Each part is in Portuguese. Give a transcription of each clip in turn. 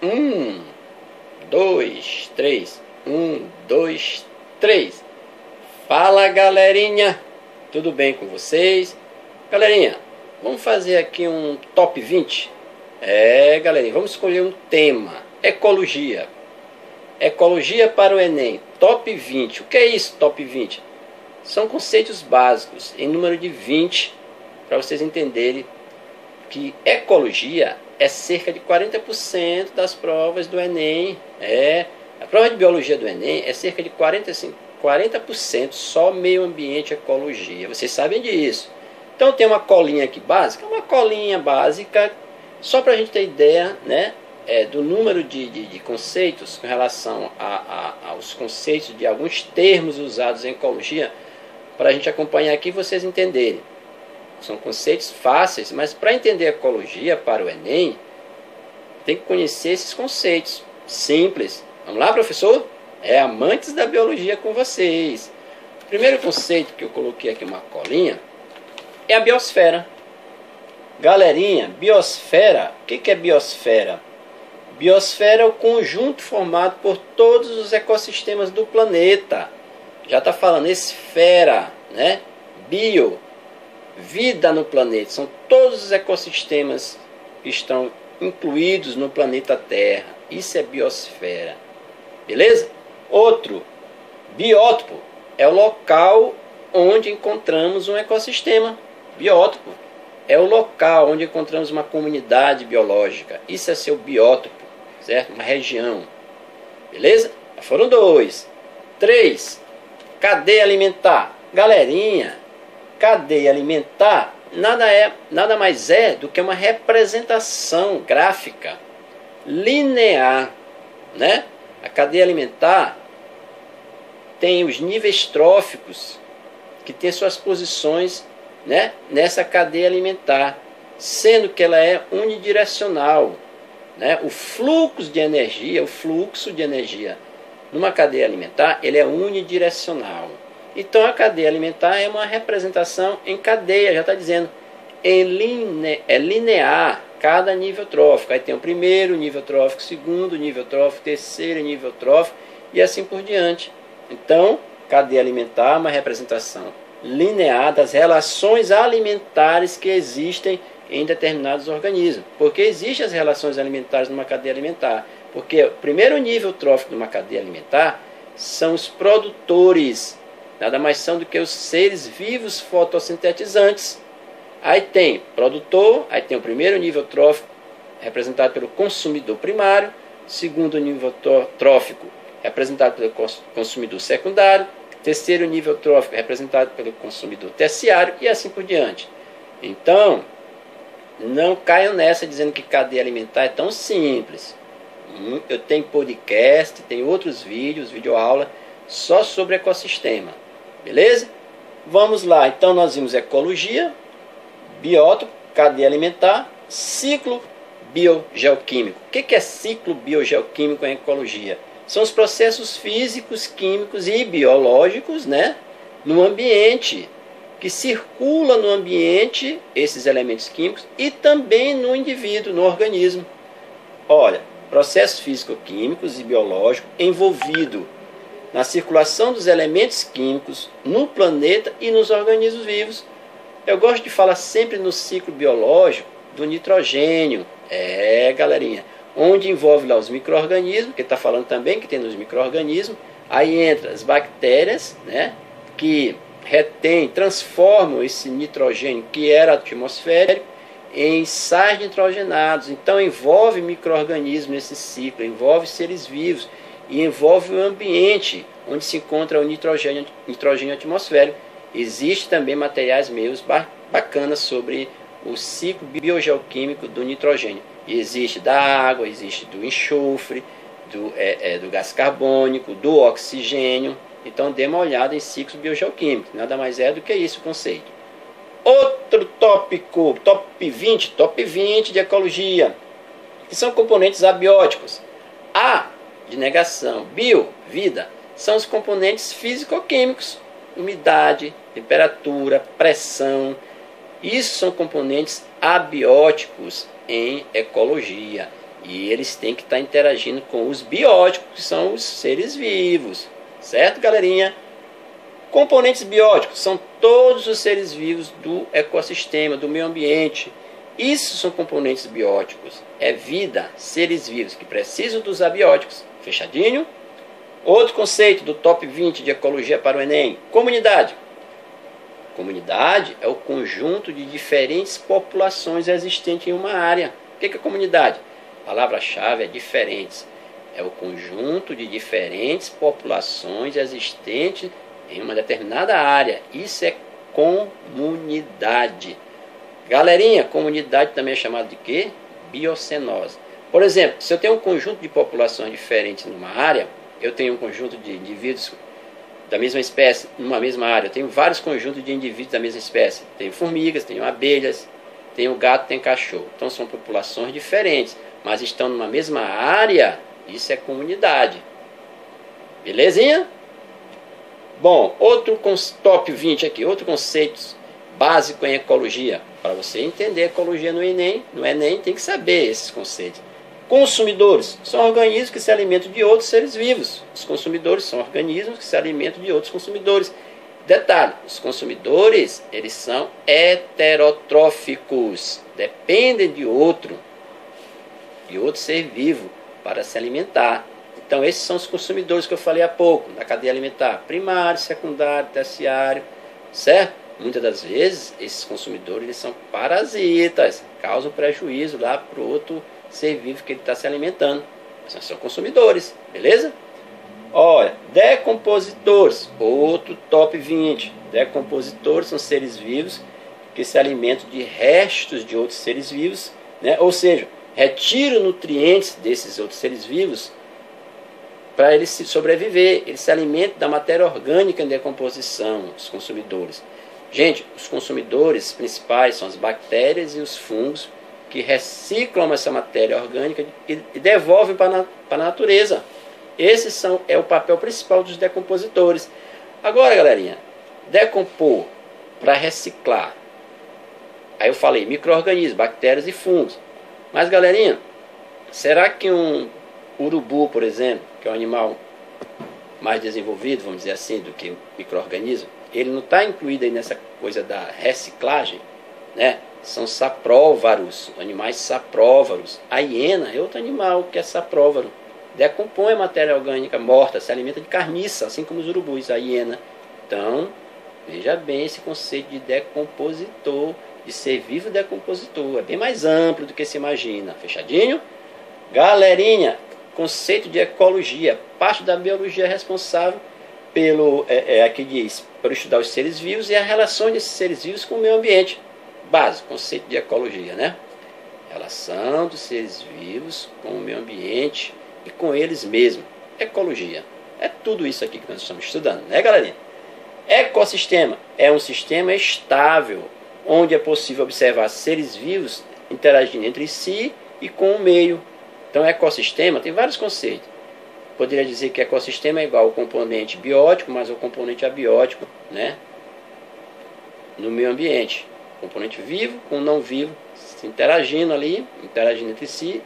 Um, dois, três. Um, dois, três. Fala, galerinha. Tudo bem com vocês? Galerinha, vamos fazer aqui um top 20? Galerinha, vamos escolher um tema. Ecologia. Ecologia para o Enem. Top 20. O que é isso, top 20? São conceitos básicos, em número de 20, para vocês entenderem que ecologia é cerca de 40% das provas do Enem. A prova de biologia do Enem é cerca de 40% só meio ambiente e ecologia. Vocês sabem disso. Então tem uma colinha aqui básica, uma colinha básica, só para a gente ter ideia, né, do número de conceitos com relação aos conceitos de alguns termos usados em ecologia, para a gente acompanhar aqui e vocês entenderem. São conceitos fáceis, mas para entender ecologia para o Enem, tem que conhecer esses conceitos simples. Vamos lá, professor? Amantes da biologia com vocês. O primeiro conceito que eu coloquei aqui, uma colinha, é a biosfera. Galerinha, biosfera, o que é biosfera? Biosfera é o conjunto formado por todos os ecossistemas do planeta. Já está falando esfera, né? Bio, vida no planeta. São todos os ecossistemas que estão incluídos no planeta Terra. Isso é biosfera. Beleza? Outro, biótopo, é o local onde encontramos um ecossistema. Biótopo é o local onde encontramos uma comunidade biológica. Isso é seu biótopo, certo? Uma região. Beleza? Já foram 2. 3, cadeia alimentar. Galerinha, cadeia alimentar nada mais é do que uma representação gráfica linear, né? A cadeia alimentar tem os níveis tróficos que tem suas posições, né, nessa cadeia alimentar, sendo que ela é unidirecional, né? O fluxo de energia numa cadeia alimentar, ele é unidirecional. Então a cadeia alimentar é uma representação em cadeia, já está dizendo, é linear cada nível trófico. Aí tem o primeiro nível trófico, segundo nível trófico, terceiro nível trófico e assim por diante. Então, cadeia alimentar é uma representação linear das relações alimentares que existem em determinados organismos. Por que existem as relações alimentares numa cadeia alimentar? Porque o primeiro nível trófico de uma cadeia alimentar são os produtores. Nada mais são do que os seres vivos fotossintetizantes. Aí tem produtor, aí tem o primeiro nível trófico, representado pelo consumidor primário, segundo nível trófico, representado pelo consumidor secundário, terceiro nível trófico, representado pelo consumidor terciário, e assim por diante. Então, não caiam nessa dizendo que cadeia alimentar é tão simples. Eu tenho podcast, tem outros vídeos, videoaula, só sobre ecossistema. Beleza? Vamos lá. Então, nós vimos ecologia, biótopo, cadeia alimentar, ciclo biogeoquímico. O que é ciclo biogeoquímico em ecologia? São os processos físicos, químicos e biológicos, né, no ambiente, que circula no ambiente esses elementos químicos e também no indivíduo, no organismo. Olha, processos físico-químicos e biológicos envolvidos na circulação dos elementos químicos no planeta e nos organismos vivos. Eu gosto de falar sempre no ciclo biológico do nitrogênio, galerinha, onde envolve lá os micro-organismos, que está falando também que tem nos micro-organismos, aí entra as bactérias, né, que retém, transformam esse nitrogênio que era atmosférico em sais nitrogenados. Então envolve micro-organismos nesse ciclo, envolve seres vivos e envolve o ambiente onde se encontra o nitrogênio atmosférico. Existe também materiais meus bacanas sobre o ciclo biogeoquímico do nitrogênio. Existe da água, existe do enxofre, do gás carbônico, do oxigênio. Então dê uma olhada em ciclos biogeoquímicos. Nada mais é do que isso o conceito. Outro tópico, top 20 de ecologia, que são componentes abióticos. A, de negação, bio, vida, são os componentes físico-químicos. Umidade, temperatura, pressão. Isso são componentes abióticos em ecologia. E eles têm que estar interagindo com os bióticos, que são os seres vivos. Certo, galerinha? Componentes bióticos são todos os seres vivos do ecossistema, do meio ambiente. Isso são componentes bióticos. É vida, seres vivos que precisam dos abióticos. Fechadinho? Outro conceito do top 20 de ecologia para o Enem. Comunidade. Comunidade é o conjunto de diferentes populações existentes em uma área. O que é comunidade? A palavra-chave é diferentes. É o conjunto de diferentes populações existentes em uma determinada área. Isso é comunidade. Galerinha, comunidade também é chamada de quê? Biocenose. Por exemplo, se eu tenho um conjunto de populações diferentes numa área, eu tenho um conjunto de indivíduos da mesma espécie numa mesma área. Eu tenho vários conjuntos de indivíduos da mesma espécie. Tenho formigas, tenho abelhas, tenho gato, tenho cachorro. Então são populações diferentes, mas estão numa mesma área. Isso é comunidade. Belezinha? Bom, outro top 20 aqui, outro conceito básico em ecologia. Para você entender ecologia no Enem tem que saber esses conceitos. Consumidores são organismos que se alimentam de outros seres vivos. Os consumidores são organismos que se alimentam de outros consumidores. Detalhe, os consumidores, eles são heterotróficos. Dependem de outro ser vivo para se alimentar. Então esses são os consumidores que eu falei há pouco, na cadeia alimentar. Primário, secundário, terciário, certo? Muitas das vezes, esses consumidores eles são parasitas, causam prejuízo lá para o outro ser vivo que ele está se alimentando. São consumidores, beleza? Olha, decompositores, outro top 20. Decompositores são seres vivos que se alimentam de restos de outros seres vivos, né? Ou seja, retiram nutrientes desses outros seres vivos para eles se sobreviver. Eles se alimentam da matéria orgânica em decomposição, os consumidores. Gente, os consumidores principais são as bactérias e os fungos que reciclam essa matéria orgânica e devolvem para a natureza. Esse é o papel principal dos decompositores. Agora, galerinha, decompor para reciclar. Aí eu falei micro-organismos, bactérias e fungos. Mas, galerinha, será que um urubu, por exemplo, que é um animal mais desenvolvido, vamos dizer assim, do que micro-organismo, ele não está incluído aí nessa coisa da reciclagem, né? São sapróvaros, animais sapróvaros. A hiena é outro animal que é sapróvaro. Decompõe a matéria orgânica morta, se alimenta de carniça, assim como os urubus, a hiena. Então, veja bem esse conceito de decompositor, de ser vivo decompositor. É bem mais amplo do que se imagina. Fechadinho? Galerinha, conceito de ecologia. Parte da biologia é responsável pelo, aqui diz, por estudar os seres vivos e a relação desses seres vivos com o meio ambiente. Básico, conceito de ecologia, né? Relação dos seres vivos com o meio ambiente e com eles mesmos. Ecologia. É tudo isso aqui que nós estamos estudando, né, galerinha? Ecossistema é um sistema estável, onde é possível observar seres vivos interagindo entre si e com o meio. Então, ecossistema tem vários conceitos. Poderia dizer que ecossistema é igual ao componente biótico, mais o componente abiótico, né? No meio ambiente. Componente vivo com não vivo, se interagindo ali, interagindo entre si,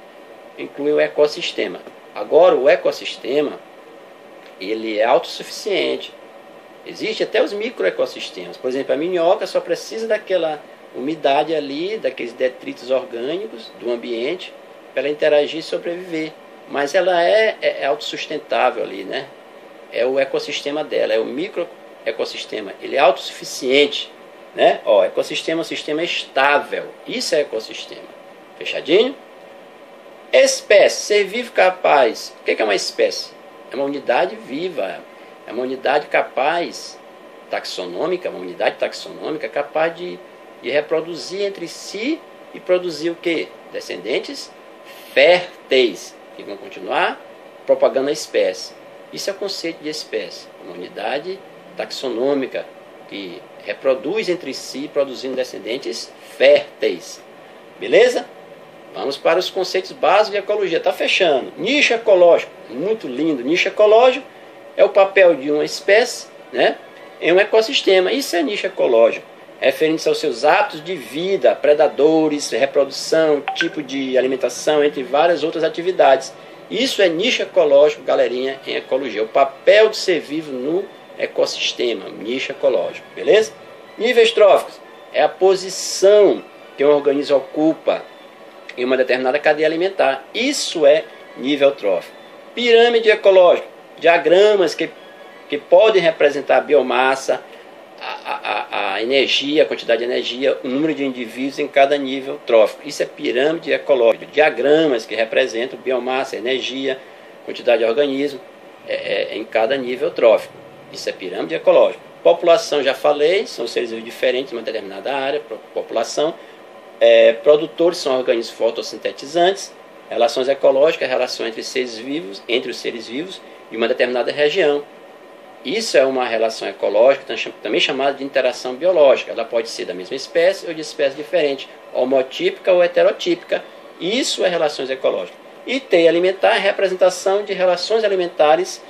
inclui o ecossistema. Agora, o ecossistema, ele é autossuficiente. Existe até os microecossistemas. Por exemplo, a minhoca só precisa daquela umidade ali, daqueles detritos orgânicos do ambiente, para ela interagir e sobreviver. Mas ela é autossustentável ali, né? É o ecossistema dela, é o microecossistema. Ele é autossuficiente, né? Ó, ecossistema é um sistema estável. Isso é ecossistema. Fechadinho? Espécie, ser vivo capaz. O que é uma espécie? É uma unidade viva. É uma unidade capaz, taxonômica, uma unidade taxonômica capaz de reproduzir entre si e produzir o quê? Descendentes férteis, que vão continuar propagando a espécie. Isso é o conceito de espécie. Uma unidade taxonômica que reproduz entre si, produzindo descendentes férteis. Beleza? Vamos para os conceitos básicos de ecologia. Está fechando. Nicho ecológico. Muito lindo. Nicho ecológico é o papel de uma espécie, né, em um ecossistema. Isso é nicho ecológico. referente aos seus hábitos de vida, predadores, reprodução, tipo de alimentação, entre várias outras atividades. Isso é nicho ecológico, galerinha, em ecologia. O papel do ser vivo no ecossistema, nicho ecológico, beleza? Níveis tróficos é a posição que um organismo ocupa em uma determinada cadeia alimentar. Isso é nível trófico. Pirâmide ecológica, diagramas que podem representar a biomassa, a energia, a quantidade de energia, o número de indivíduos em cada nível trófico. Isso é pirâmide ecológica. Diagramas que representam biomassa, energia, quantidade de organismo em cada nível trófico. Isso é pirâmide ecológica. População, já falei, são seres vivos diferentes em uma determinada área, população. Produtores são organismos fotossintetizantes. Relações ecológicas, relação entre os seres vivos de uma determinada região. Isso é uma relação ecológica, também chamada de interação biológica. Ela pode ser da mesma espécie ou de espécie diferente, homotípica ou heterotípica. Isso é relações ecológicas. E teia alimentar é representação de relações alimentares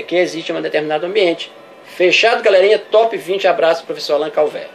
que existem em um determinado ambiente. Fechado, galerinha? Top 20. Abraço, professor Alan Calvé.